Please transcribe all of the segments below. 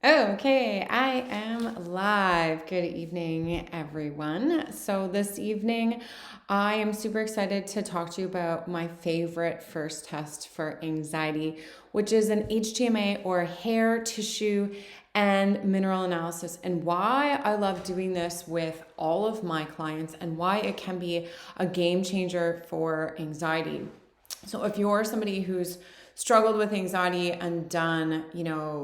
Okay, I am live. Good evening, everyone. So, this evening, I am super excited to talk to you about my favorite first test for anxiety, which is an HTMA or hair tissue and mineral analysis, and why I love doing this with all of my clients and why it can be a game changer for anxiety. So, if you're somebody who's struggled with anxiety and done,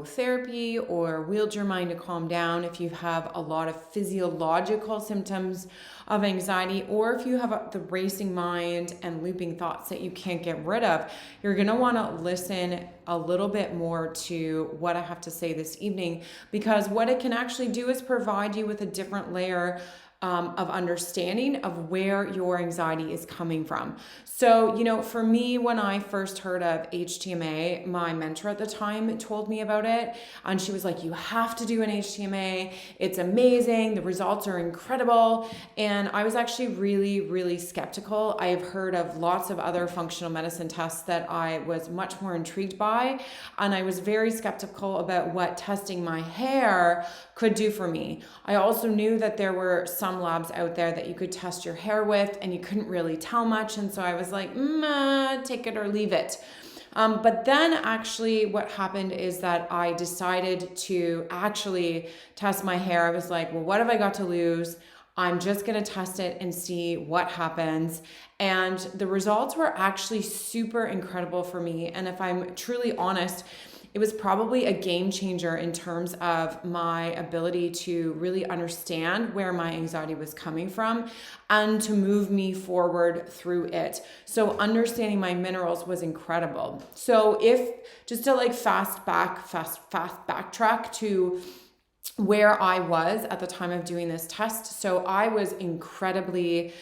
therapy or wheeled your mind to calm down, if you have a lot of physiological symptoms of anxiety, or if you have the racing mind and looping thoughts that you can't get rid of, you're going to want to listen a little bit more to what I have to say this evening, because what it can actually do is provide you with a different layer of understanding of where your anxiety is coming from. So, for me, when I first heard of HTMA, my mentor at the time told me about it. And she was like, you have to do an HTMA. It's amazing. The results are incredible. And I was actually really, really skeptical. I've heard of lots of other functional medicine tests that I was much more intrigued by. And I was very skeptical about what testing my hair could do for me. I also knew that there were some labs out there that you could test your hair with and you couldn't really tell much. And so I was like, take it or leave it. But then actually what happened is that I decided to actually test my hair. I was like, well, what have I got to lose? I'm just going to test it and see what happens. And the results were actually super incredible for me. And if I'm truly honest, it was probably a game changer in terms of my ability to really understand where my anxiety was coming from and to move me forward through it. So understanding my minerals was incredible. So if just to fast backtrack to where I was at the time of doing this test. So I was incredibly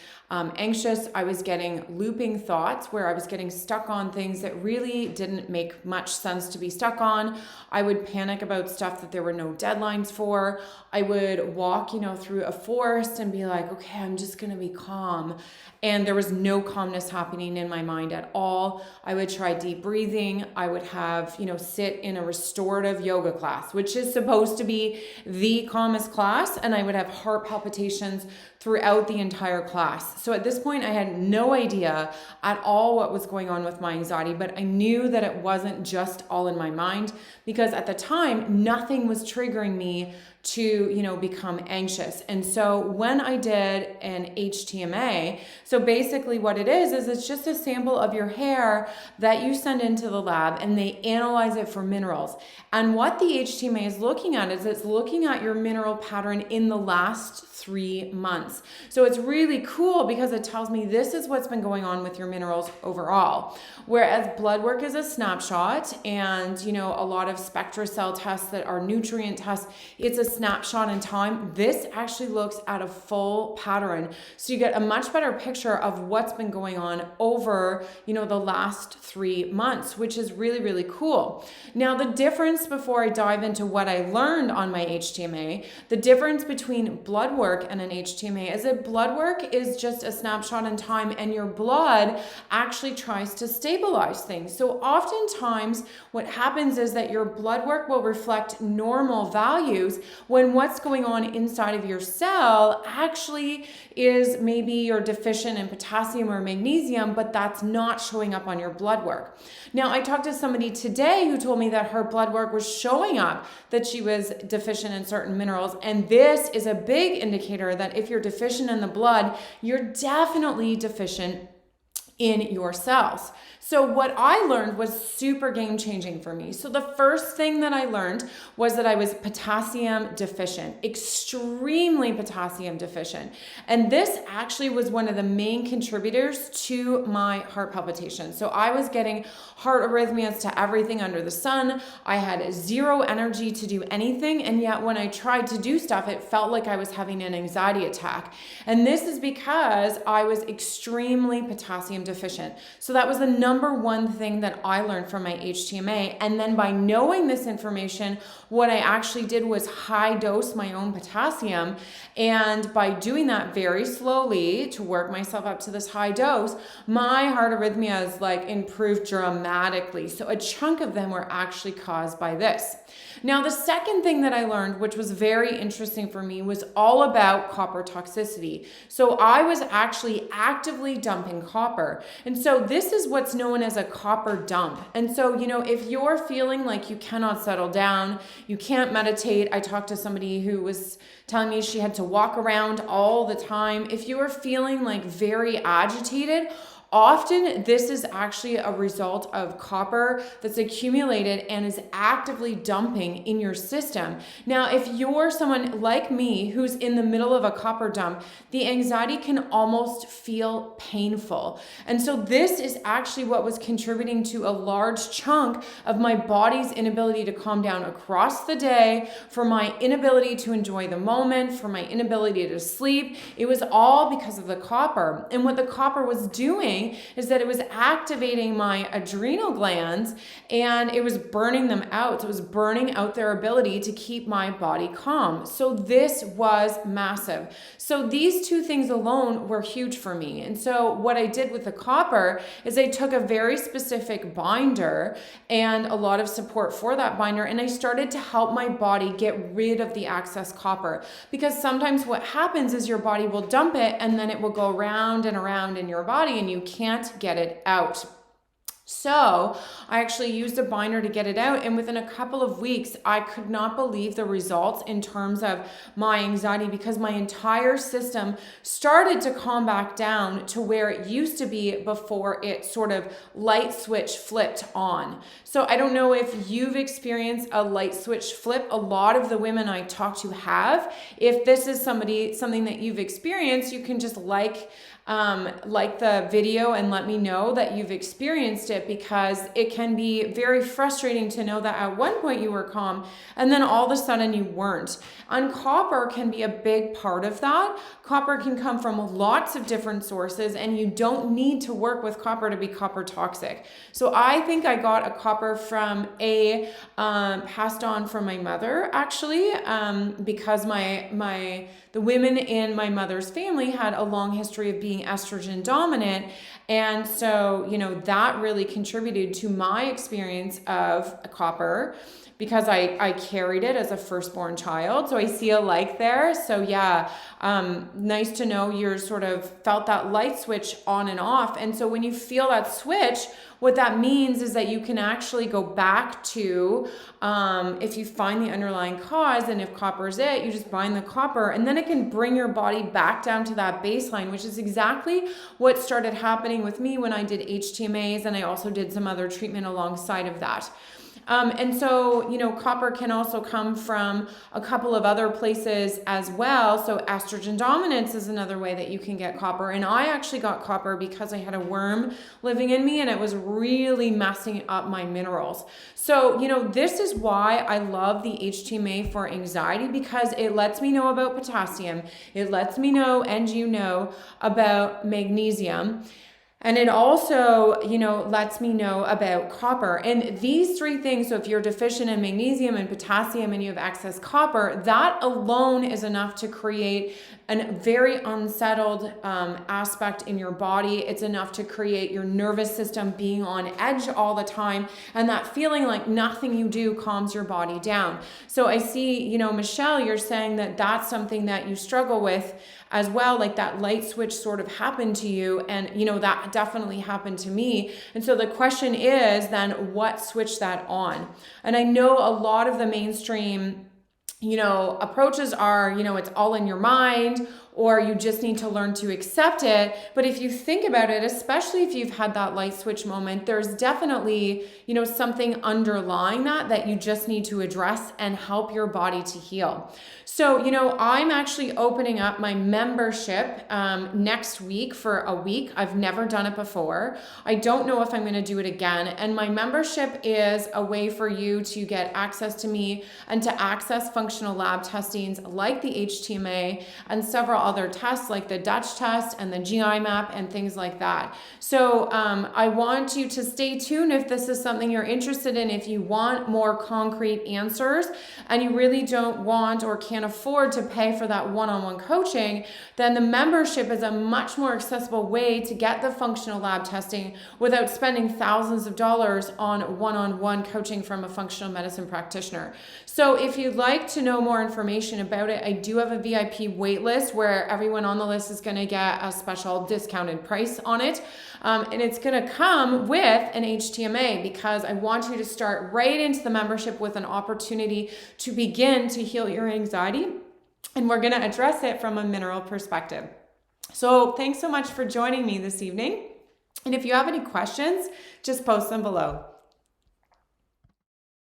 anxious. I was getting looping thoughts where I was getting stuck on things that really didn't make much sense to be stuck on. I would panic about stuff that there were no deadlines for. I would walk, through a forest and be like, okay, I'm just going to be calm. And there was no calmness happening in my mind at all. I would try deep breathing. I would have, sit in a restorative yoga class, which is supposed to be the calmest class. And I would have heart palpitations throughout the entire class. So at this point, I had no idea at all what was going on with my anxiety, but I knew that it wasn't just all in my mind, because at the time, nothing was triggering me to, become anxious. And so when I did an HTMA, so basically what it is it's just a sample of your hair that you send into the lab and they analyze it for minerals. And what the HTMA is looking at is it's looking at your mineral pattern in the last 3 months. So it's really cool because it tells me this is what's been going on with your minerals overall. Whereas blood work is a snapshot and, a lot of spectra cell tests that are nutrient tests, it's a snapshot in time. This actually looks at a full pattern. So you get a much better picture of what's been going on over, the last 3 months, which is really, really cool. Now, the difference before I dive into what I learned on my HTMA, the difference between blood work and an HTMA is that blood work is just a snapshot in time and your blood actually tries to stabilize things. So oftentimes what happens is that your blood work will reflect normal values when what's going on inside of your cell actually is maybe you're deficient in potassium or magnesium, but that's not showing up on your blood work. Now, I talked to somebody today who told me that her blood work was showing up that she was deficient in certain minerals, and this is a big indicator that if you're deficient in the blood, you're definitely deficient in your cells. So what I learned was super game changing for me. So the first thing that I learned was that I was potassium deficient, extremely potassium deficient. And this actually was one of the main contributors to my heart palpitations. So I was getting heart arrhythmias to everything under the sun. I had zero energy to do anything. And yet when I tried to do stuff, it felt like I was having an anxiety attack. And this is because I was extremely potassium deficient. So that was the number one thing that I learned from my HTMA. And then by knowing this information, what I actually did was high dose my own potassium. And by doing that very slowly to work myself up to this high dose, my heart arrhythmias like improved dramatically. So a chunk of them were actually caused by this. Now, the second thing that I learned, which was very interesting for me, was all about copper toxicity. So I was actually actively dumping copper. And so this is what's known as a copper dump. And so, if you're feeling like you cannot settle down, you can't meditate. I talked to somebody who was telling me she had to walk around all the time. If you are feeling like very agitated, often this is actually a result of copper that's accumulated and is actively dumping in your system. Now, if you're someone like me who's in the middle of a copper dump, the anxiety can almost feel painful. And so this is actually what was contributing to a large chunk of my body's inability to calm down across the day, for my inability to enjoy the moment, for my inability to sleep. It was all because of the copper. And what the copper was doing is that it was activating my adrenal glands and it was burning them out. So it was burning out their ability to keep my body calm. So this was massive. So these two things alone were huge for me. And so what I did with the copper is I took a very specific binder and a lot of support for that binder, and I started to help my body get rid of the excess copper. Because sometimes what happens is your body will dump it and then it will go round and around in your body and you can't get it out. So I actually used a binder to get it out, and within a couple of weeks, I could not believe the results in terms of my anxiety, because my entire system started to calm back down to where it used to be before it sort of light switch flipped on. So I don't know if you've experienced a light switch flip. A lot of the women I talk to have. If this is something that you've experienced, you can just like the video and let me know that you've experienced it, because it can be very frustrating to know that at one point you were calm and then all of a sudden you weren't. And copper can be a big part of that. Copper can come from lots of different sources, and you don't need to work with copper to be copper toxic. So I think I got a copper from passed on from my mother, actually, because the women in my mother's family had a long history of being estrogen dominant. And so, that really contributed to my experience of copper, because I carried it as a firstborn child. So I see a like there. So yeah, nice to know you're sort of felt that light switch on and off. And so when you feel that switch, what that means is that you can actually go back to, if you find the underlying cause, and if copper is it, you just bind the copper, and then it can bring your body back down to that baseline, which is exactly what started happening with me when I did HTMAs, and I also did some other treatment alongside of that. And so, copper can also come from a couple of other places as well. So estrogen dominance is another way that you can get copper. And I actually got copper because I had a worm living in me and it was really messing up my minerals. So, this is why I love the HTMA for anxiety, because it lets me know about potassium. It lets me know, and about magnesium. And it also, lets me know about copper. And these three things, so if you're deficient in magnesium and potassium and you have excess copper, that alone is enough to create a very unsettled aspect in your body. It's enough to create your nervous system being on edge all the time, and that feeling like nothing you do calms your body down. So I see, Michelle, you're saying that that's something that you struggle with as well, like that light switch sort of happened to you, and that definitely happened to me. And so the question is then, what switched that on? And I know a lot of the mainstream approaches are, it's all in your mind, or you just need to learn to accept it. But if you think about it, especially if you've had that light switch moment, there's definitely, something underlying that you just need to address and help your body to heal. So, I'm actually opening up my membership next week for a week. I've never done it before. I don't know if I'm going to do it again. And my membership is a way for you to get access to me and to access functional lab testings like the HTMA and several other tests like the Dutch test and the GI map and things like that. So I want you to stay tuned if this is something you're interested in. If you want more concrete answers and you really don't want or can't afford to pay for that one-on-one coaching, then the membership is a much more accessible way to get the functional lab testing without spending thousands of dollars on one-on-one coaching from a functional medicine practitioner. So if you'd like to know more information about it, I do have a VIP waitlist where everyone on the list is going to get a special discounted price on it. And it's going to come with an HTMA because I want you to start right into the membership with an opportunity to begin to heal your anxiety. And we're going to address it from a mineral perspective. So thanks so much for joining me this evening. And if you have any questions, just post them below.